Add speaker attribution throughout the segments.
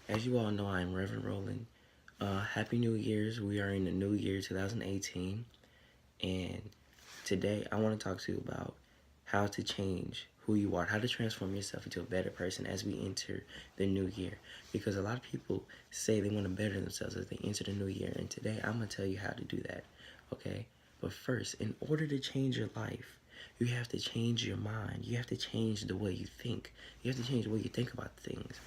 Speaker 1: As you all know, I'm Reverend Roland. Happy New Year's. We are in the new year 2018. And today I want to talk to you about how to change who you are, how to transform yourself into a better person as we enter the new year. Because a lot of people say they want to better themselves as they enter the new year. And today I'm going to tell you how to do that. Okay? But first, in order to change your life, you have to change your mind. You have to change the way you think. You have to change the way you think about things,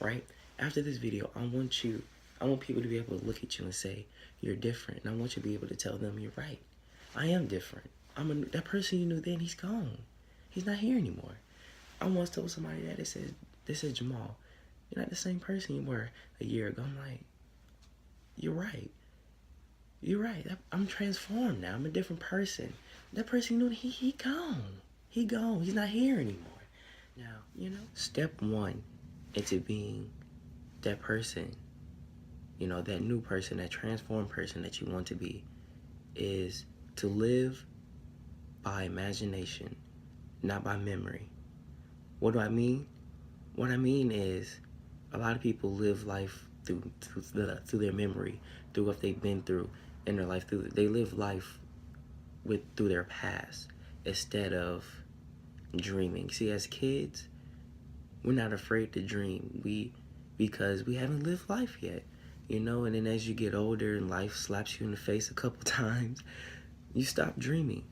Speaker 1: right? After this video, I want people to be able to look at you and say, you're different. And I want you to be able to tell them, you're right. I am different. That person you knew then, he's gone. He's not here anymore. I once told somebody that, they said, Jamaal, you're not the same person you were a year ago. I'm like, you're right. You're right. I'm transformed now. I'm a different person. That person you knew, he gone. He gone. He's not here anymore. Now, step one into being that person, that new person, that transformed person that you want to be, is to live by imagination, not by memory. What do I mean? What I mean is a lot of people live life through their memory, through what they've been through in their life. They live life through their past instead of dreaming. See, as kids, we're not afraid to dream. Because we haven't lived life yet, and then as you get older and life slaps you in the face a couple times, you stop dreaming,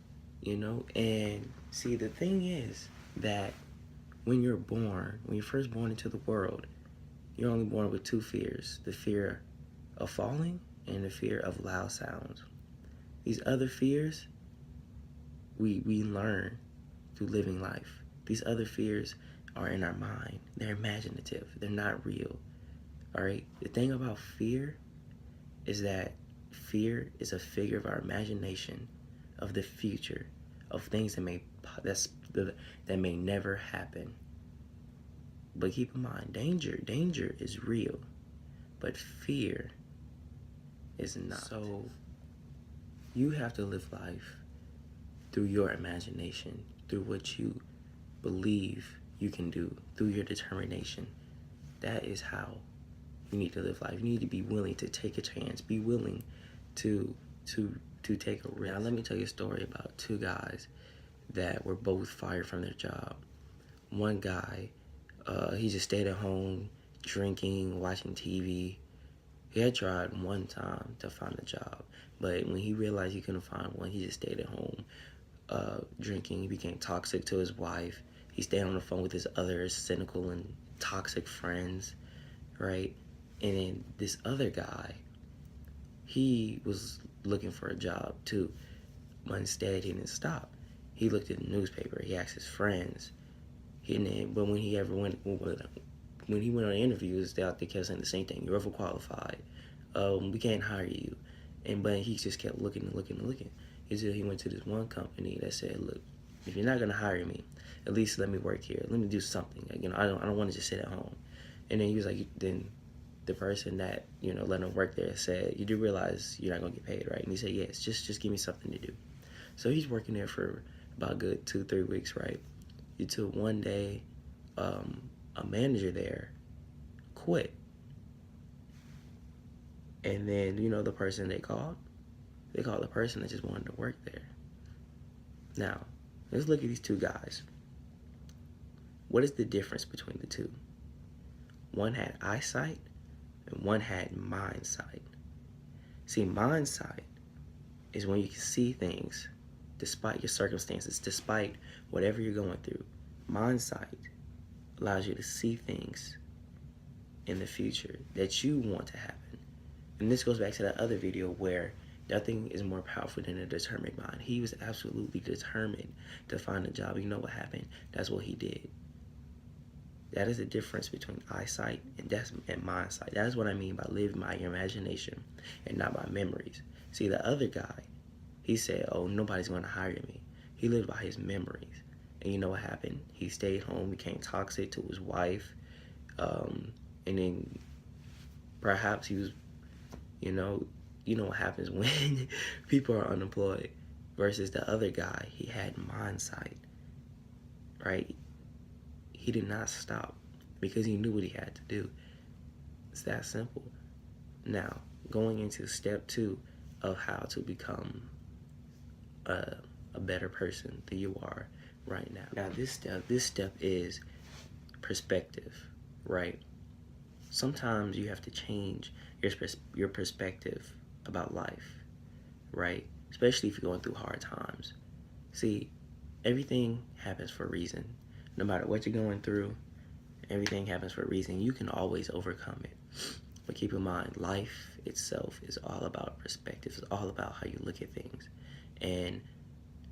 Speaker 1: and see, the thing is that when you're first born into the world, you're only born with two fears: the fear of falling and the fear of loud sounds. These other fears, we learn through living life. These other fears are in our mind. They're imaginative. They're not real. All right? The thing about fear is that fear is a figure of our imagination of the future, of things that may never happen. But keep in mind, danger is real, but fear is not. So you have to live life through your imagination, through what you believe you can do, through your determination. That is how you need to live life. You need to be willing to take a chance, be willing to take a risk. Now, let me tell you a story about two guys that were both fired from their job. One guy, he just stayed at home, drinking, watching TV. He had tried one time to find a job, but when he realized he couldn't find one, he just stayed at home, drinking. He became toxic to his wife. He stayed on the phone with his other cynical and toxic friends, right? And then this other guy, he was looking for a job too, but instead he didn't stop. He looked at the newspaper. He asked his friends. But when he went on interviews, they kept saying the same thing: "You're overqualified. We can't hire you." But he just kept looking and looking and looking until he went to this one company that said, "Look, if you're not gonna hire me, at least let me work here. Let me do something. I don't want to just sit at home." And then he was like, then the person that let him work there said, "You do realize you're not gonna get paid, right?" And he said, "Yes, just give me something to do." So he's working there for about a good 2-3 weeks, right? Until one day, a manager there quit. And then, the person they called the person that just wanted to work there. Now, let's look at these two guys. What is the difference between the two? One had eyesight and one had mind sight. See, mind sight is when you can see things despite your circumstances, despite whatever you're going through. Mind sight allows you to see things in the future that you want to happen. And this goes back to that other video where nothing is more powerful than a determined mind. He was absolutely determined to find a job. You know what happened? That's what he did. That is the difference between eyesight and mind sight. That is what I mean by living by your imagination and not by memories. See, the other guy, he said, "Oh, nobody's going to hire me." He lived by his memories. And you know what happened? He stayed home, became toxic to his wife, and then perhaps he was, you know what happens when people are unemployed. Versus the other guy, he had mind sight, right? He did not stop because he knew what he had to do. It's that simple. Now, going into step 2 of how to become a better person than you are right now. Now, this step is perspective, right? Sometimes you have to change your perspective about life, right? Especially if you're going through hard times. See, everything happens for a reason. No matter what you're going through, everything happens for a reason. You can always overcome it. But keep in mind, life itself is all about perspective. It's all about how you look at things. And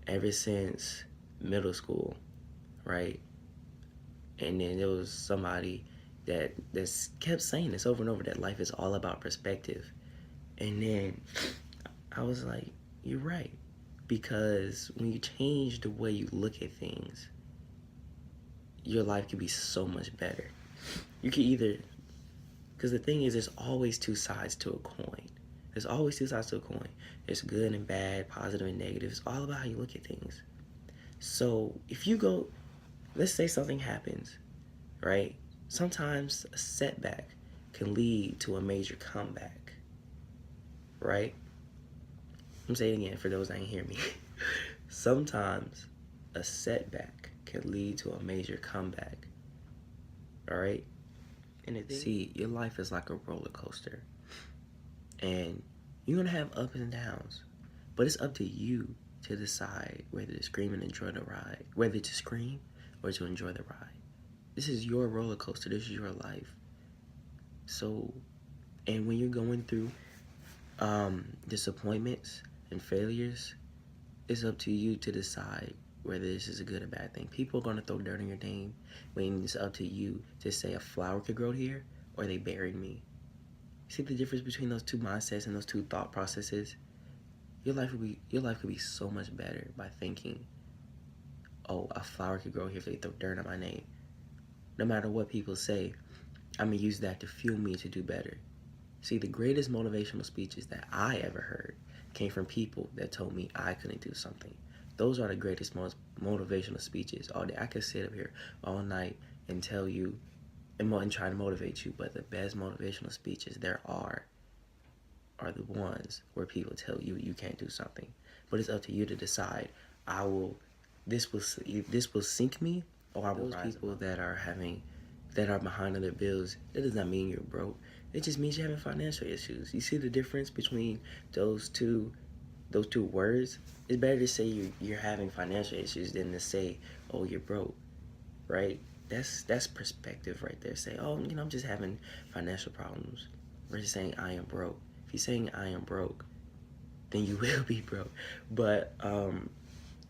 Speaker 1: ever since middle school, right? And then there was somebody that kept saying this over and over, that life is all about perspective. And then I was like, you're right. Because when you change the way you look at things, your life can be so much better. You can either, because the thing is, there's always two sides to a coin. There's always two sides to a coin. There's good and bad, positive and negative. It's all about how you look at things. So if you go, let's say something happens, right? Sometimes a setback can lead to a major comeback, right? I'm saying it again for those that ain't hear me. Sometimes a setback can lead to a major comeback, all right? And see, your life is like a roller coaster, and you're gonna have ups and downs, but it's up to you to decide whether to scream and enjoy the ride, whether to scream or to enjoy the ride. This is your roller coaster. This is your life. So, and when you're going through disappointments and failures, it's up to you to decide whether this is a good or bad thing. People are going to throw dirt on your name, when it's up to you to say a flower could grow here or they buried me. See the difference between those two mindsets and those two thought processes? Your life could be so much better by thinking, oh, a flower could grow here if they throw dirt on my name. No matter what people say, I'm going to use that to fuel me to do better. See, the greatest motivational speeches that I ever heard came from people that told me I couldn't do something. Those are the greatest, most motivational speeches all day. I could sit up here all night and tell you and try to motivate you, but the best motivational speeches there are the ones where people tell you you can't do something. But it's up to you to decide. This will sink me, or I will rise. Those people that are behind on their bills, that does not mean you're broke. It just means you're having financial issues. You see the difference between those two words? It's better to say you're having financial issues than to say, oh, you're broke, right? That's perspective right there. Say, oh, I'm just having financial problems. Versus saying I am broke. If you're saying I am broke, then you will be broke. But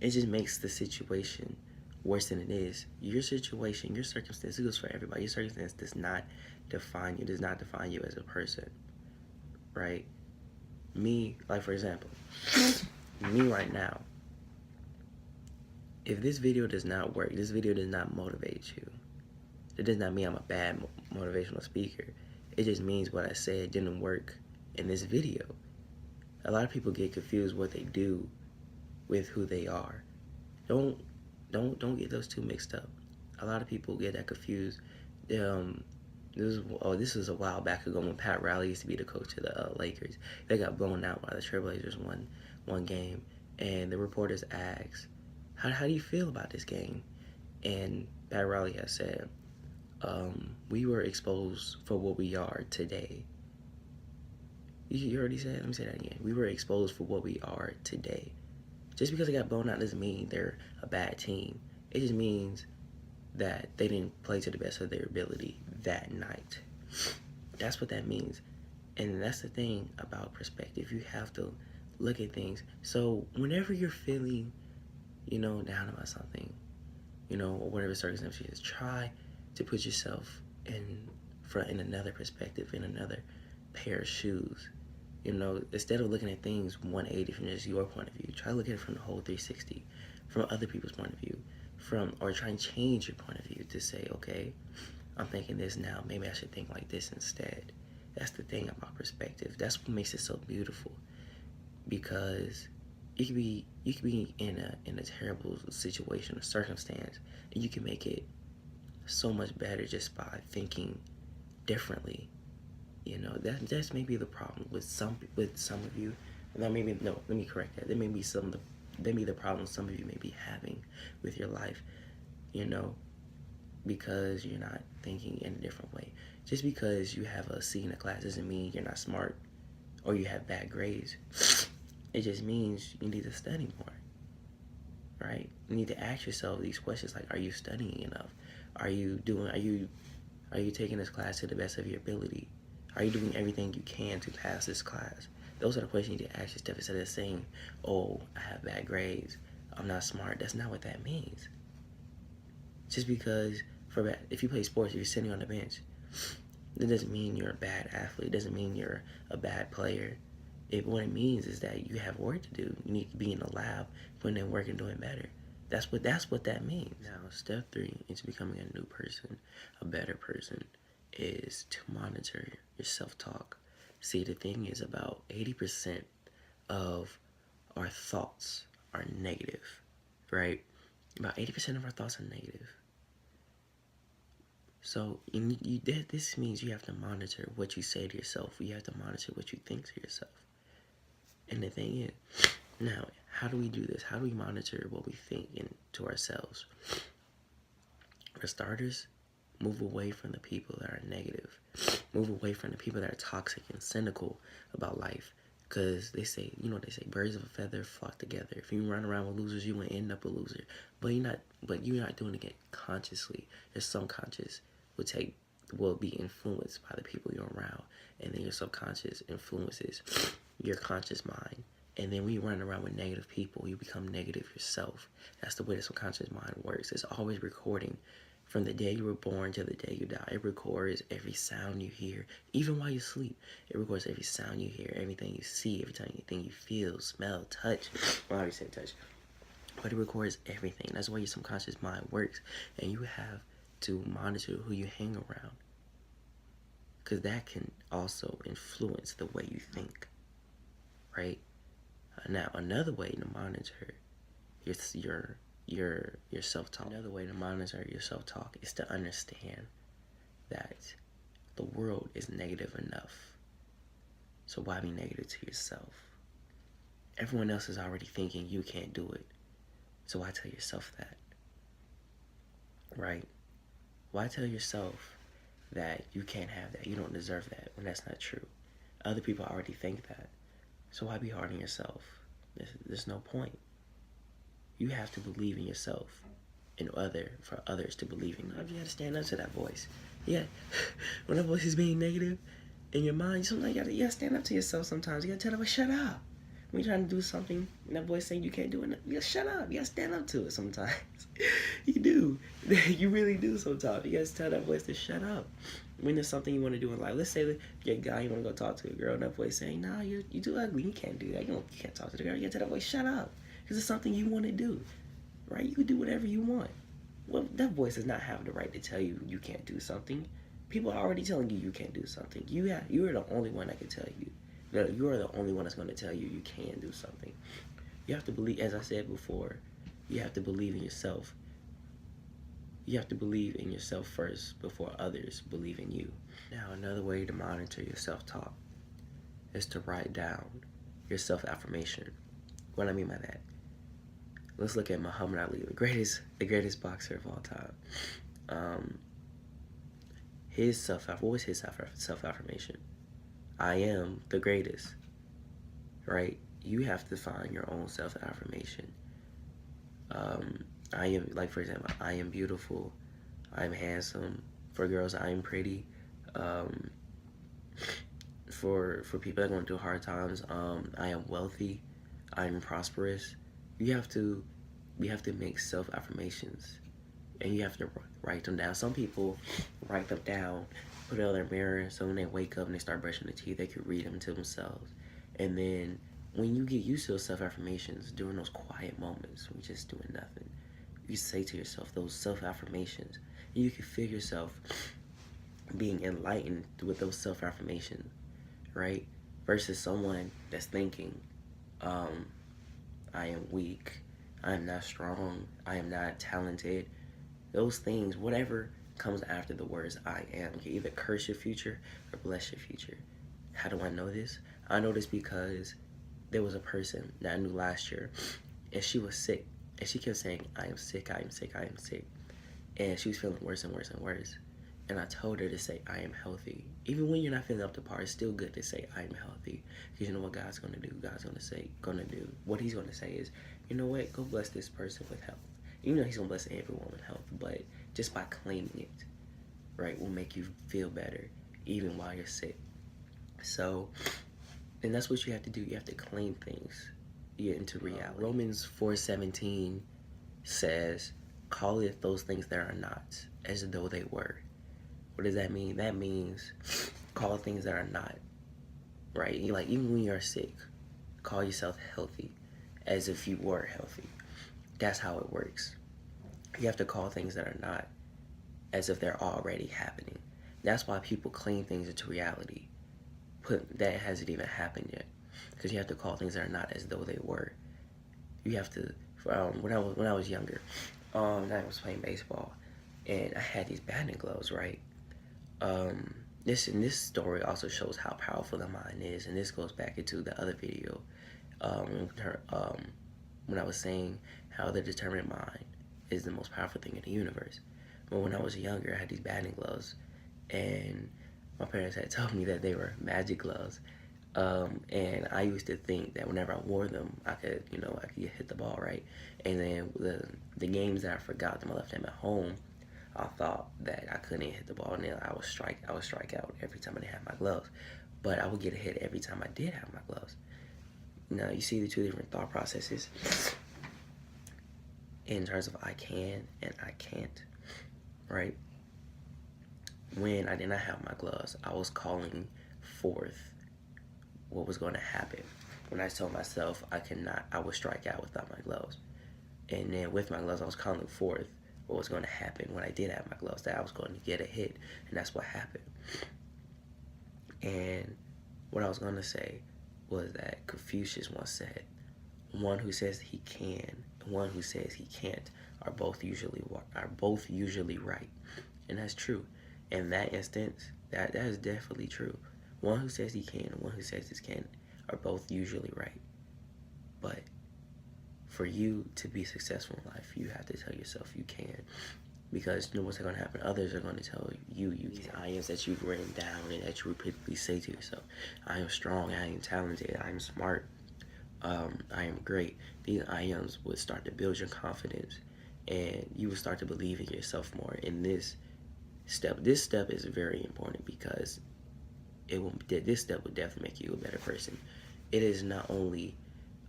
Speaker 1: it just makes the situation worse than it is. Your situation, your circumstance, it goes for everybody. Your circumstance does not define you. Does not define you as a person, right? Me, like for example, me right now, if this video does not work, this video does not motivate you, it does not mean I'm a bad motivational speaker. It just means what I said didn't work in this video. A lot of people get confused what they do with who they are. Don't get those two mixed up. A lot of people get that confused. This was a while back ago when Pat Riley used to be the coach of the Lakers. They got blown out by the Trailblazers one game, and the reporters asked, how do you feel about this game? And Pat Riley has said, we were exposed for what we are today. You already said it? Let me say that again. We were exposed for what we are today. Just because they got blown out doesn't mean they're a bad team. It just means that they didn't play to the best of their ability that night. That's what that means. And that's the thing about perspective. You have to look at things. So whenever you're feeling, down about something, or whatever circumstance is, try to put yourself in another perspective, in another pair of shoes. Instead of looking at things 180 from just your point of view, try to look at it from the whole 360, from other people's point of view, or try and change your point of view to say, okay, I'm thinking this now, maybe I should think like this instead. That's the thing about perspective. That's what makes it so beautiful, because you could be in a terrible situation or circumstance, and you can make it so much better just by thinking differently. You know, that's maybe the problem with some of you. No, maybe no. Let me correct that. There may be the problem some of you may be having with your life. You know, because you're not thinking in a different way. Just because you have a C in a class doesn't mean you're not smart or you have bad grades. It just means you need to study more, right? You need to ask yourself these questions like, are you studying enough? Are you taking this class to the best of your ability? Are you doing everything you can to pass this class? Those are the questions you need to ask yourself instead of saying, oh, I have bad grades, I'm not smart. That's not what that means. Just because if you play sports, if you're sitting on the bench, that doesn't mean you're a bad athlete. It doesn't mean you're a bad player. What it means is that you have work to do. You need to be in the lab, putting in work and doing better. That's what that means. Now, step 3 into becoming a new person, a better person, is to monitor your self-talk. See, the thing is, about 80% of our thoughts are negative, right? About 80% of our thoughts are negative. So this means you have to monitor what you say to yourself. You have to monitor what you think to yourself. And the thing is, now, how do we do this? How do we monitor what we think to ourselves? For starters, move away from the people that are negative. Move away from the people that are toxic and cynical about life. Because they say, birds of a feather flock together. If you run around with losers, you will end up a loser. But you're not doing it consciously. Your subconscious will be influenced by the people you're around. And then your subconscious influences your conscious mind. And then when you run around with negative people, you become negative yourself. That's the way the subconscious mind works. It's always recording. From the day you were born to the day you die, it records every sound you hear, even while you sleep. It records every sound you hear, everything you see, everything you feel, smell, touch. Well, I already said touch. But it records everything. That's why your subconscious mind works. And you have to monitor who you hang around. Because that can also influence the way you think. Right? Now, another way to monitor your self-talk. Another way to monitor your self-talk is to understand that the world is negative enough. So why be negative to yourself? Everyone else is already thinking you can't do it. So why tell yourself that? Right? Why tell yourself that you can't have that, you don't deserve that, when that's not true? Other people already think that. So why be hard on yourself? There's no point. You have to believe in yourself for others to believe in you. You got to stand up to that voice. Yeah, when that voice is being negative in your mind, sometimes you got to stand up to yourself sometimes. You got to tell them, shut up. When you're trying to do something and that voice saying you can't do it, you got to shut up. You got to stand up to it sometimes. You do. You really do sometimes. You got to tell that voice to shut up. When there's something you want to do in life, let's say that you're a guy, you want to go talk to a girl, and that voice saying, nah, you're too ugly, you can't do that. You can't talk to the girl. You got to tell that voice, shut up. Because it's something you want to do, right? You can do whatever you want. Well, that voice does not have the right to tell you you can't do something. People are already telling you can't do something. You are the only one that can tell you. You are the only one that's going to tell you can do something. You have to believe, as I said before, you have to believe in yourself. You have to believe in yourself first before others believe in you. Now, another way to monitor your self-talk is to write down your self-affirmation. What do I mean by that? Let's look at Muhammad Ali, the greatest boxer of all time. What was his self-affirmation? I am the greatest, right? You have to find your own self-affirmation. I am, like, for example, I am beautiful, I'm handsome. For girls, I am pretty. For people that are going through hard times, I am wealthy, I am prosperous. We have to make self-affirmations, and you have to write them down. Some people write them down, put it on their mirror, so when they wake up and they start brushing their teeth, they can read them to themselves. And then when you get used to those self-affirmations, during those quiet moments when you're just doing nothing, you say to yourself those self-affirmations, and you can feel yourself being enlightened with those self-affirmations, right? Versus someone that's thinking, I am weak, I am not strong, I am not talented. Those things, whatever comes after the words I am. You can either curse your future or bless your future. How do I know this? I know this because there was a person that I knew last year, and she was sick, and she kept saying, I am sick, I am sick, I am sick. And she was feeling worse and worse and worse. And I told her to say, I am healthy. Even when you're not feeling up to par, it's still good to say, I am healthy. Because you know what God's going to do? God's going to do. What he's going to say is, you know what? Go bless this person with health. You know he's going to bless everyone with health. But just by claiming it, right, will make you feel better even while you're sick. So, and that's what you have to do. You have to claim things into reality. Romans 4:17 says, call it those things that are not as though they were. What does that mean? That means call things that are not, right? Like, even when you're sick, call yourself healthy as if you were healthy. That's how it works. You have to call things that are not as if they're already happening. That's why people claim things into reality, that hasn't even happened yet. Because you have to call things that are not as though they were. You have to, when I was younger, I was playing baseball, and I had these batting gloves, right? This story also shows how powerful the mind is, and this goes back into the other video, when I was saying how the determined mind is the most powerful thing in the universe. But when I was younger, I had these batting gloves, and my parents had told me that they were magic gloves. And I used to think that whenever I wore them, I could hit the ball, right? And then the games that I forgot them, I left them at home, I thought that I couldn't hit the ball, and then I would strike out every time I didn't have my gloves. But I would get a hit every time I did have my gloves. Now, you see the two different thought processes in terms of I can and I can't, right? When I did not have my gloves, I was calling forth what was going to happen. When I told myself I would strike out without my gloves. And then with my gloves, I was calling forth what was going to happen when I did have my gloves, that I was going to get a hit, and that's what happened. And what I was going to say was that Confucius once said, one who says he can and one who says he can't are both usually right. And that's true. In that instance, that is definitely true. One who says he can and one who says he can't are both usually right. But for you to be successful in life, you have to tell yourself you can. Because you know what's going to happen? Others are going to tell you can. I ams that you've written down and that you repeatedly say to yourself. I am strong, I am talented, I am smart, I am great. These I ams would start to build your confidence, and you will start to believe in yourself more. In this step is very important, because this step will definitely make you a better person. It is not only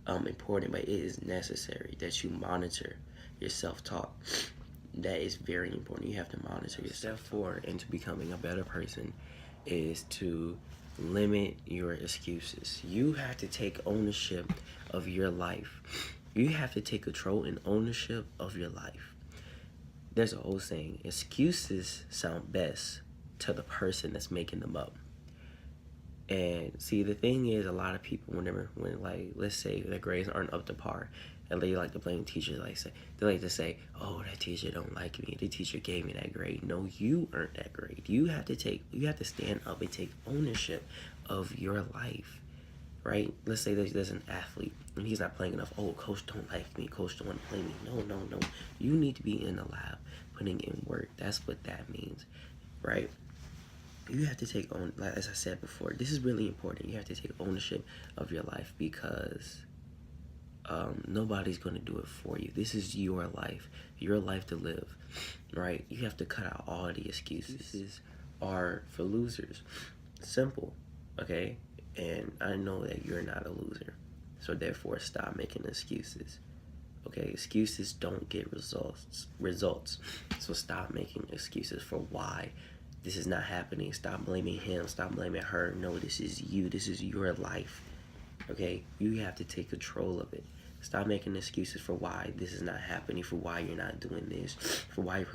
Speaker 1: important, but it is necessary that you monitor your self-talk. That is very important. You have to monitor your Step 4 into becoming a better person is to limit your excuses. You have to take ownership of your life. You have to take control and ownership of your life. There's an old saying, excuses sound best to the person that's making them up. And see, the thing is, a lot of people, when let's say their grades aren't up to par, and they like to blame teachers, they like to say, oh, that teacher don't like me, the teacher gave me that grade. No, you earned that grade. You have to stand up and take ownership of your life, right? Let's say there's an athlete and he's not playing enough. Oh, coach don't like me, coach don't want to play me. No. You need to be in the lab putting in work. That's what that means, right? You have to take as I said before, this is really important. You have to take ownership of your life, because nobody's going to do it for you. This is your life to live, right? You have to cut out all the excuses. Excuses are for losers. Simple, okay? And I know that you're not a loser, so therefore stop making excuses. Okay, excuses don't get results. So stop making excuses for why this is not happening. Stop blaming him. Stop blaming her. No, this is you. This is your life. Okay? You have to take control of it. Stop making excuses for why this is not happening, for why you're not doing this, for why you're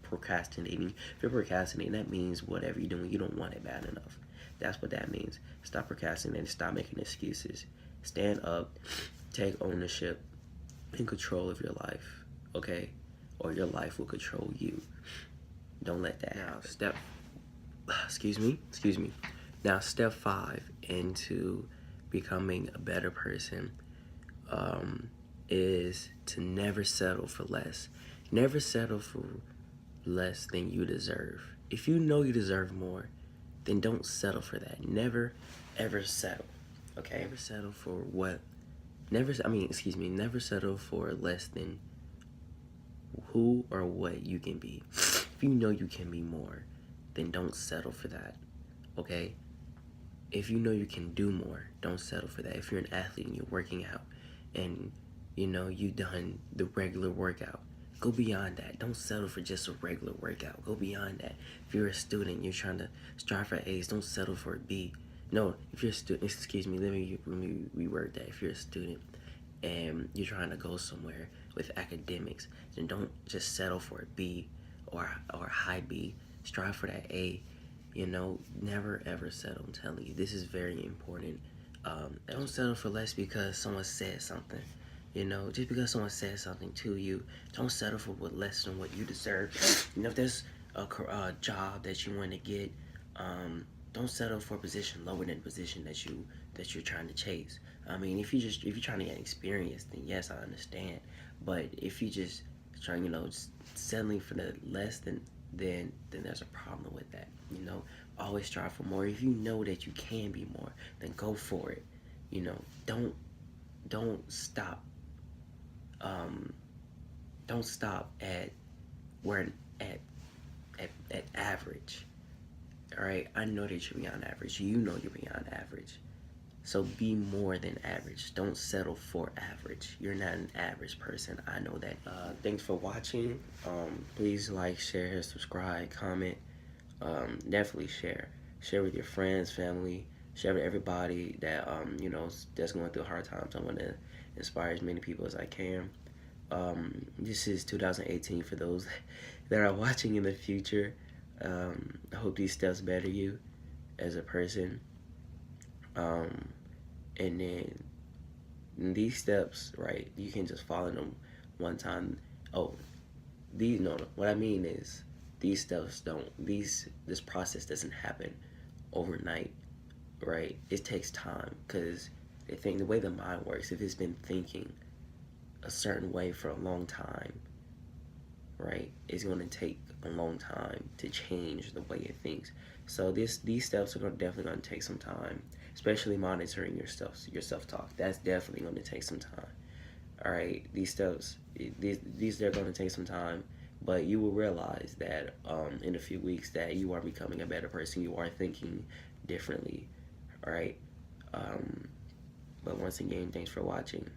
Speaker 1: procrastinating. If you're procrastinating, that means whatever you're doing, you don't want it bad enough. That's what that means. Stop procrastinating. Stop making excuses. Stand up. Take ownership and control of your life. Okay? Or your life will control you. Don't let that happen. Excuse me. Now, step 5 into becoming a better person is to never settle for less. Never settle for less than you deserve. If you know you deserve more, then don't settle for that. Never, ever settle. Okay? Never settle for what? Never settle for less than who or what you can be. If you know you can be more, then don't settle for that. Okay? If you know you can do more, don't settle for that. If you're an athlete and you're working out and you've done the regular workout, go beyond that. Don't settle for just a regular workout. Go beyond that. If you're a student, you're trying to strive for A's, don't settle for a B. No, if you're a student, let me reword that. If you're a student and you're trying to go somewhere with academics, then don't just settle for a B or a high B. Strive for that A. Never ever settle. I'm telling you, this is very important. Don't settle for less because someone said something. Just because someone said something to you, don't settle for less than what you deserve. If there's a job that you want to get, don't settle for a position lower than the position that you're trying to chase. I mean, if you're trying to get experience, then yes, I understand. But if you just trying, just settling for the less, then there's a problem with that. Always strive for more. If you know that you can be more, then go for it. Don't stop. Don't stop at average. All right, I know that you're beyond average. You know you're beyond average. So be more than average. Don't settle for average. You're not an average person. I know that. Thanks for watching. Please like, share, subscribe, comment. Definitely share. Share with your friends, family. Share with everybody that that's going through hard times. I want to inspire as many people as I can. This is 2018 for those that are watching in the future. I hope these steps better you as a person. And then these steps, right, you can just follow them one time. What I mean is these steps this process doesn't happen overnight, right? It takes time because the way the mind works, if it's been thinking a certain way for a long time, right, it's going to take a long time to change the way it thinks. So these steps are definitely going to take some time, especially monitoring your self-talk. That's definitely going to take some time. All right, these steps, they're going to take some time, but you will realize that in a few weeks that you are becoming a better person. You are thinking differently. All right. But once again, thanks for watching.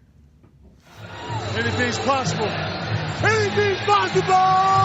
Speaker 2: Anything's possible. Anything's possible.